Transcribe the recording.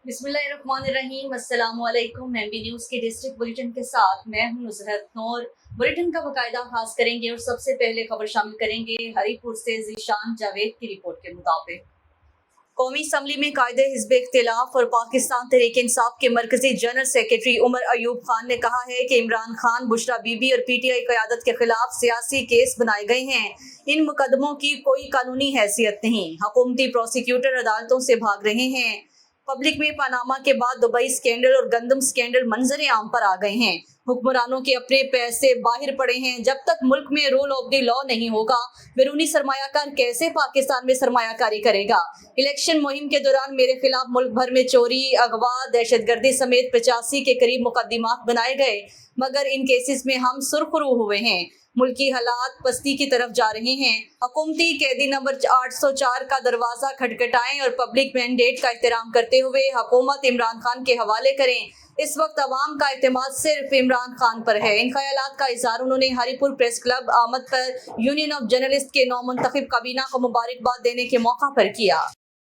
बिस्मिल्लाहिर्रहमानिर्रहीम, अस्सलामुअलैकुम। MB news के डिस्ट्रिक्ट बुलेटिन के साथ मैं हूं नुसरत नूर। बुलेटिन का बाकायदा आगाज करेंगे और सबसे पहले खबर शामिल करेंगे हरीपुर से ज़ीशान जावेद की रिपोर्ट के मुताबिक कौमी असम्बली में कायदे हिज़्ब इख्तिलाफ और पाकिस्तान तहरीक इंसाफ के मरकजी जनरल सेक्रेटरी उमर अयूब खान ने कहा है कि इमरान खान, बुशरा बीबी और पीटीआई क़यादत के खिलाफ सियासी केस बनाए गए हैं। इन मुकदमों की कोई कानूनी हैसियत नहीं। हुकूमती प्रोसिक्यूटर अदालतों से भाग रहे हैं। पब्लिक में पनामा के बाद दुबई स्कैंडल और गंदम स्कैंडल मंजर आम पर आ गए हैं। हुक्मरानों के अपने पैसे बाहर पड़े हैं। जब तक मुल्क में रूल ऑफ द लॉ नहीं होगा, बैरूनी सरमायाकार कैसे पाकिस्तान में सरमायाकारी करेगा। इलेक्शन मुहिम के दौरान मेरे खिलाफ मुल्क भर में चोरी, अगवा, दहशतगर्दी समेत 85 के करीब मुकदमात बनाए गए, मगर इन केसेस में हम सुरखरू हुए हैं। मुल्की हालात पस्ती की तरफ जा रहे हैं। हुकूमती कैदी नंबर 804 का दरवाजा खटखटाएं और पब्लिक मैंडेट का एहतराम करते हुए हुकूमत इमरान खान के हवाले करें। इस वक्त अवाम का एतमाद सिर्फ इमरान खान पर है। इन ख्यालात का इज़हार उन्होंने हरीपुर प्रेस क्लब आमद पर यूनियन ऑफ जर्नलिस्ट के नौमुंतखब काबीना को मुबारकबाद देने के मौका पर किया।